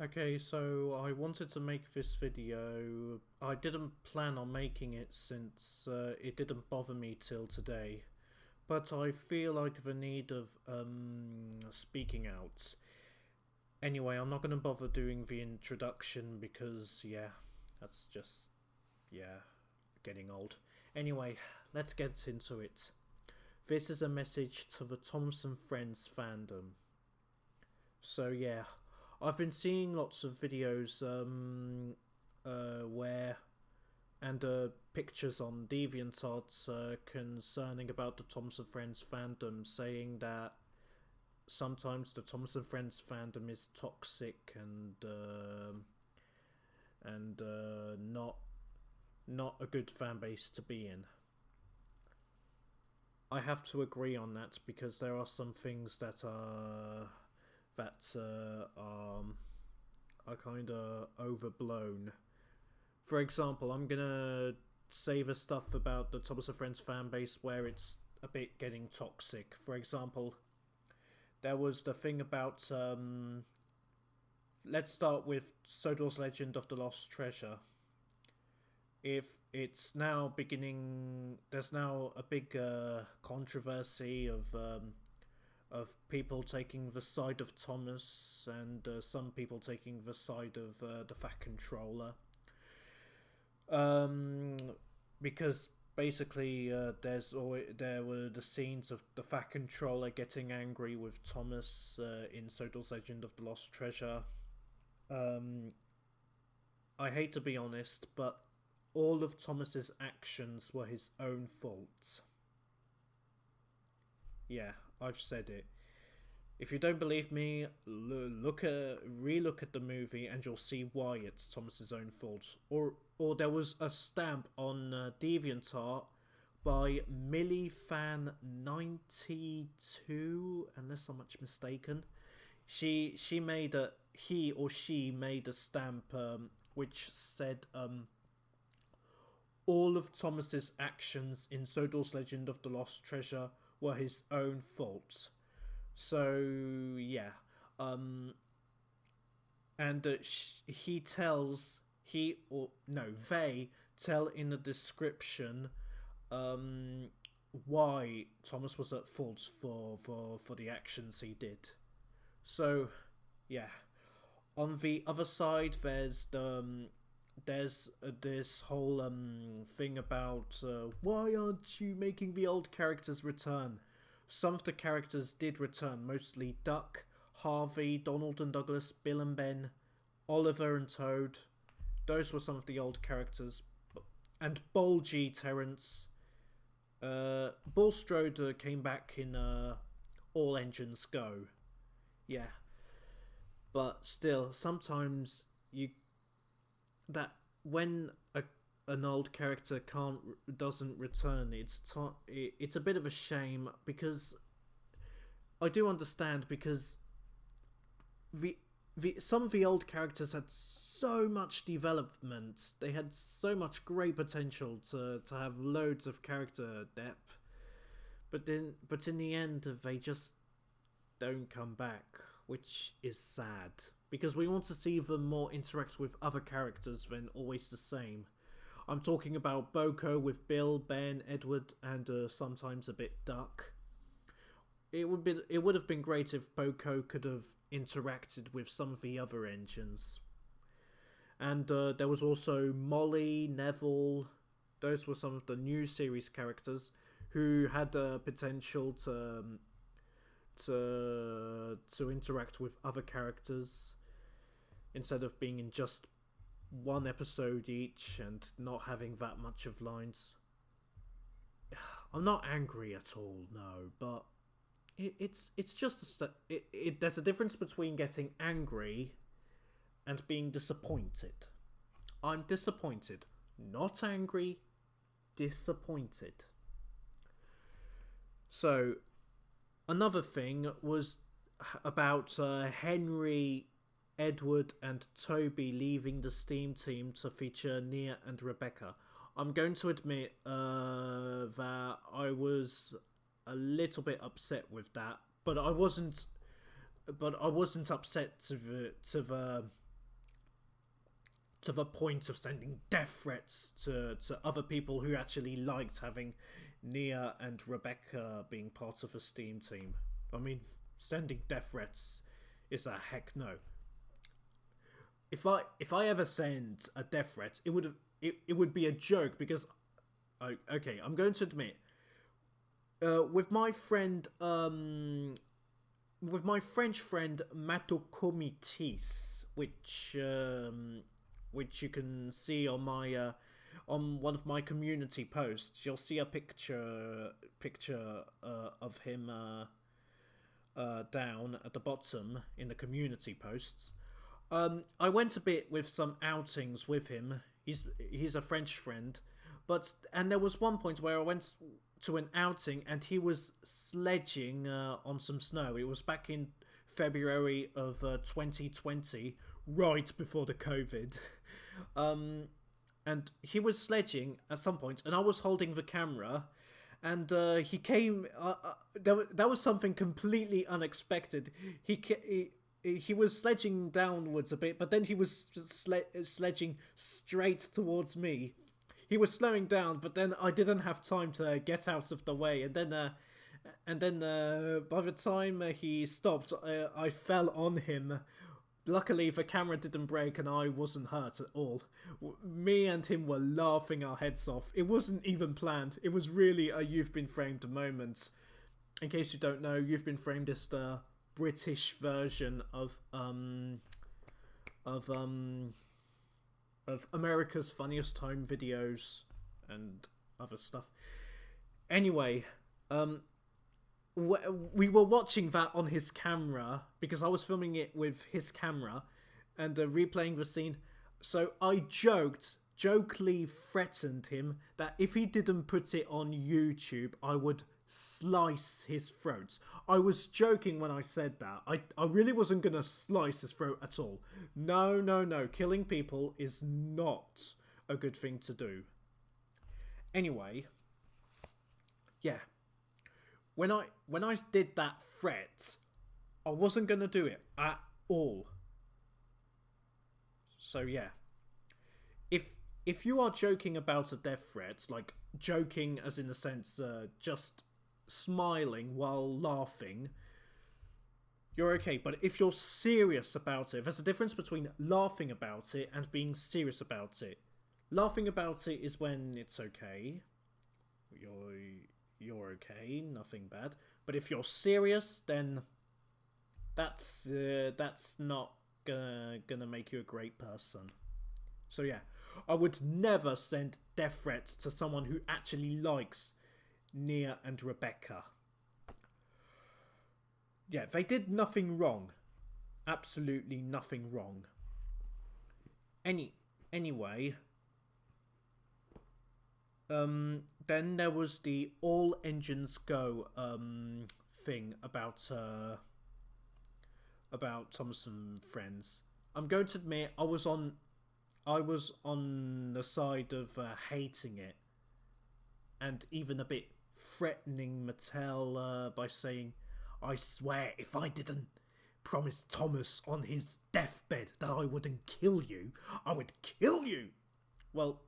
Okay, so I wanted to make this video. I didn't plan on making it since it didn't bother me till today. But I feel like the need of speaking out. Anyway, I'm not going to bother doing the introduction because, yeah, that's just, yeah, getting old. Anyway, let's get into it. This is a message to the Thompson Friends fandom. So yeah, I've been seeing lots of videos where and pictures on DeviantArt concerning about the Thompson Friends fandom, saying that sometimes the Thompson Friends fandom is toxic and not a good fan base to be in. I have to agree on that because there are some things that are kind of overblown. For example, I'm gonna say the stuff about the Thomas and Friends fan base where it's a bit getting toxic. For example, there was the thing about let's start with Sodor's Legend of the Lost Treasure. If it's now beginning, there's now a big controversy of people taking the side of Thomas and some people taking the side of the Fat Controller. Because basically there were the scenes of the Fat Controller getting angry with Thomas in Sodor's Legend of the Lost Treasure. I hate to be honest, but all of Thomas's actions were his own fault. Yeah, I've said it. If you don't believe me, relook at the movie, and you'll see why it's Thomas's own fault. Or there was a stamp on DeviantArt by MillyFan92, unless I'm much mistaken. She made a he or she made a stamp which said all of Thomas's actions in Sodor's Legend of the Lost Treasure were his own fault. So yeah, and he tells he or no they tell in the description why Thomas was at fault for the actions he did. So yeah, on the other side, there's this whole thing about why aren't you making the old characters return? Some of the characters did return, mostly Duck, Harvey, Donald and Douglas, Bill and Ben, Oliver and Toad. Those were some of the old characters. And Bulgy Terrence. Bulstrode came back in All Engines Go. Yeah. But still, sometimes you that when an old character doesn't return, it's a bit of a shame, because I do understand, because the some of the old characters had so much development, they had so much great potential to have loads of character depth, but in the end they just don't come back, which is sad, because we want to see them more interact with other characters than always the same. I'm talking about Boko with Bill, Ben, Edward, and sometimes a bit Duck. It would have been great if Boko could have interacted with some of the other engines. And there was also Molly, Neville. Those were some of the new series characters who had potential to interact with other characters instead of being in just one episode each and not having that much of lines. I'm not angry at all, no, but it's just there's a difference between getting angry and being disappointed. I'm disappointed, not angry, disappointed. So another thing was about Henry, Edward, and Toby leaving the Steam team to feature Nia and Rebecca. I'm going to admit that I was a little bit upset with that, but I wasn't upset to the to the point of sending death threats to other people who actually liked having Nia and Rebecca being part of a Steam team. I mean, sending death threats is a heck no. If I ever send a death threat, it would be a joke because, okay, I'm going to admit, with my friend with my French friend Matokomitis, which you can see on my on one of my community posts. You'll see a picture of him down at the bottom in the community posts. I went a bit with some outings with him. He's a French friend, and there was one point where I went to an outing and he was sledging on some snow. It was back in February of 2020, right before the COVID. And he was sledging at some point, and I was holding the camera, and he came. That was something completely unexpected. He was sledging downwards a bit, but then he was sledging straight towards me. He was slowing down, but then I didn't have time to get out of the way, and then by the time he stopped, I fell on him. Luckily, the camera didn't break and I wasn't hurt at all. Me and him were laughing our heads off. It wasn't even planned. It was really a You've Been Framed moment. In case you don't know, You've Been Framed is the British version of America's Funniest Home Videos and other stuff. Anyway, we were watching that on his camera because I was filming it with his camera and replaying the scene. So I jokingly threatened him that if he didn't put it on YouTube, I would slice his throat. I was joking when I said that. I really wasn't gonna slice his throat at all. No. Killing people is not a good thing to do. Anyway, yeah. When I did that threat, I wasn't gonna do it at all. So yeah. If you are joking about a death threat, like joking as in the sense just smiling while laughing, you're okay. But if you're serious about it, there's a difference between laughing about it and being serious about it. Laughing about it is when it's okay. You're okay, nothing bad. But if you're serious, then that's not gonna make you a great person. So yeah, I would never send death threats to someone who actually likes Nia and Rebecca. Yeah, they did nothing wrong. Absolutely nothing wrong. Anyway, then there was the All Engines Go thing about Thomas and Friends. I'm going to admit I was on the side of hating it, and even a bit threatening Mattel by saying, "I swear if I didn't promise Thomas on his deathbed that I wouldn't kill you, I would kill you." Well,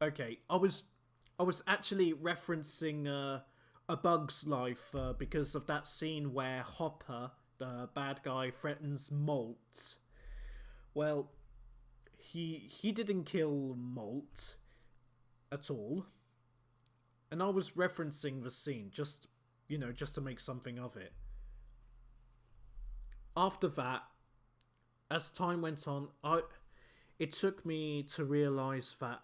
okay, I was actually referencing A Bug's Life because of that scene where Hopper, the bad guy, threatens Molt. Well, he didn't kill Molt at all, and I was referencing the scene just to make something of it. After that, as time went on, it took me to realise that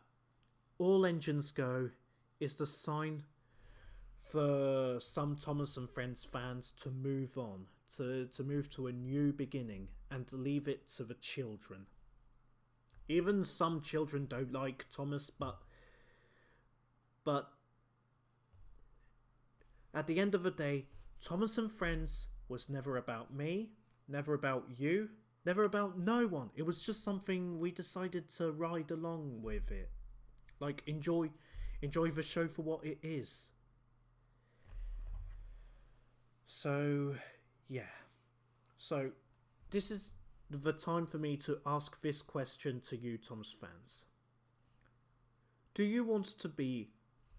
All Engines Go is the sign for some Thomas and Friends fans to move on, to move to a new beginning and leave it to the children. Even some children don't like Thomas, but at the end of the day, Thomas and Friends was never about me, never about you, never about no one. It was just something we decided to ride along with it. Like, enjoy the show for what it is. So, yeah. So, this is the time for me to ask this question to you, Thomas fans. Do you want to be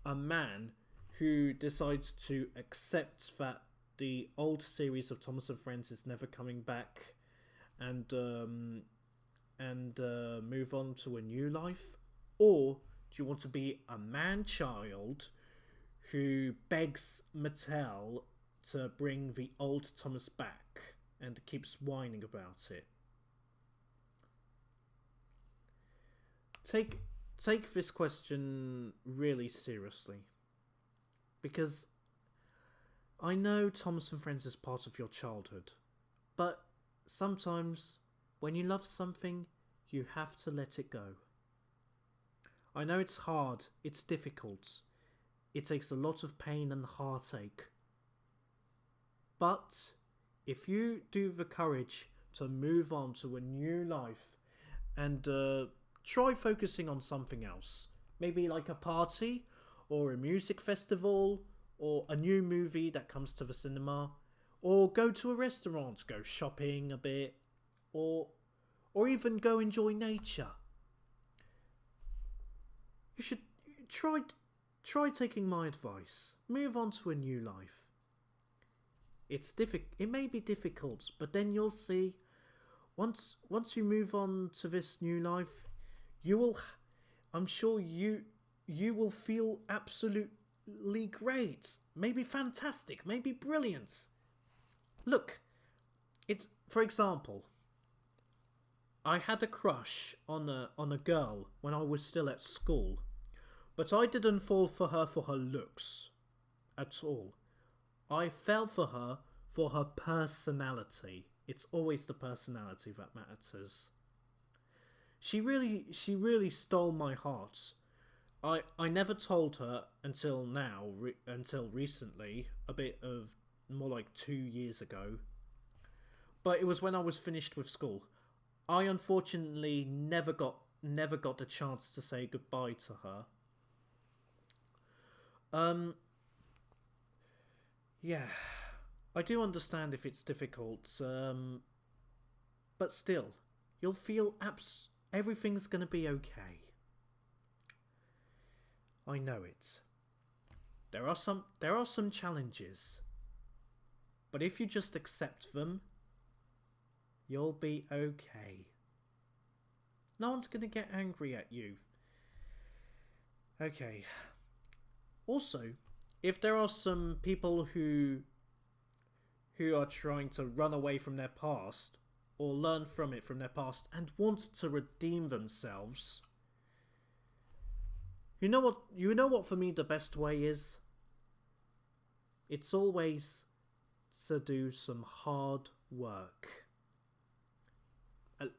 a man who decides to accept that the old series of Thomas and Friends is never coming back and move on to a new life? Or do you want to be a man-child who begs Mattel to bring the old Thomas back and keeps whining about it? Take this question really seriously, because I know Thomas and Friends is part of your childhood, but sometimes when you love something, you have to let it go. I know it's hard, it's difficult, it takes a lot of pain and heartache, but if you do the courage to move on to a new life and try focusing on something else, maybe like a party or a music festival or a new movie that comes to the cinema, or go to a restaurant, go shopping a bit, or even go enjoy nature. You should try taking my advice. Move on to a new life. It may be difficult, but then you'll see once you move on to this new life, I'm sure you will feel absolutely great, maybe fantastic, maybe brilliant. Look, for example, I had a crush on a girl when I was still at school, but I didn't fall for her looks at all. I fell for her personality. It's always the personality that matters. She really stole my heart. I never told her until now, until recently, a bit of more like 2 years ago. But it was when I was finished with school. I unfortunately never got the chance to say goodbye to her. Yeah, I do understand if it's difficult, but still, you'll feel everything's gonna be okay. I know it. There are some challenges, but if you just accept them, you'll be okay. No one's gonna get angry at you. Okay. Also, if there are some people who are trying to run away from their past or learn from their past and want to redeem themselves, you know what for me the best way is? It's always to do some hard work.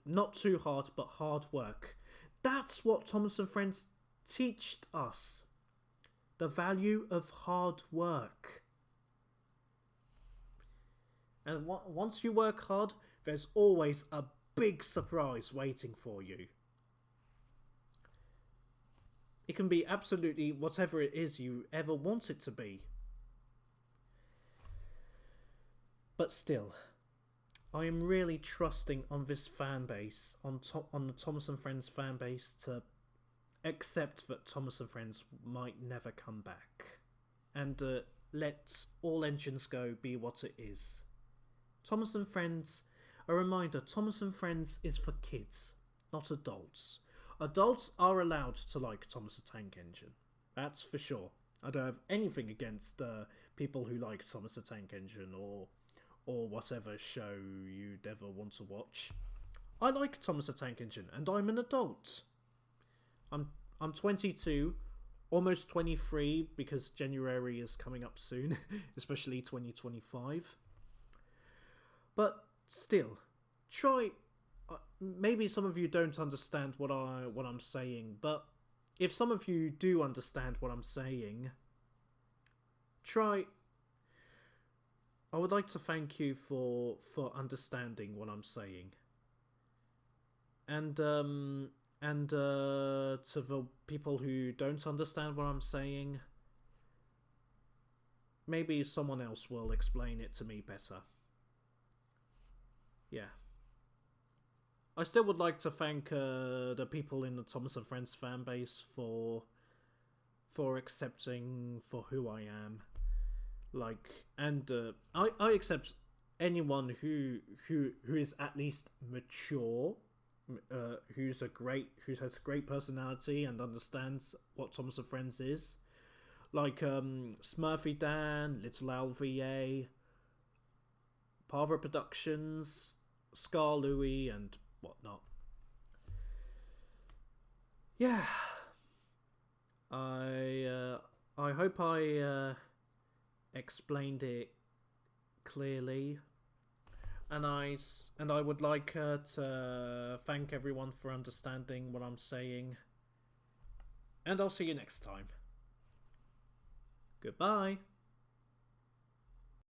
Not too hard, but hard work. That's what Thomas and Friends teach us. The value of hard work. And once you work hard, there's always a big surprise waiting for you. It can be absolutely whatever it is you ever want it to be. But still, I am really trusting on this fan base, on the Thomas and Friends fan base, to accept that Thomas and Friends might never come back, and let All Engines Go be what it is. Thomas and Friends, a reminder, Thomas and Friends is for kids, not adults. Adults are allowed to like Thomas the Tank Engine, that's for sure. I don't have anything against people who like Thomas the Tank Engine or whatever show you'd ever want to watch. I like Thomas the Tank Engine, and I'm an adult. I'm 22, almost 23, because January is coming up soon, especially 2025. But still, try. Maybe some of you don't understand what I'm saying, but if some of you do understand what I'm saying, try. I would like to thank you for understanding what I'm saying, and to the people who don't understand what I'm saying, maybe someone else will explain it to me better. Yeah. I still would like to thank the people in the Thomas and Friends fan base for accepting for who I am. Like, and I accept anyone who is at least mature, who has great personality and understands what Thomas and Friends is. Like Smurfy Dan, Little Owl VA, Parva Productions, Scar Louie, and whatnot. Yeah, I hope I explained it clearly, and I would like to thank everyone for understanding what I'm saying, and I'll see you next time. Goodbye.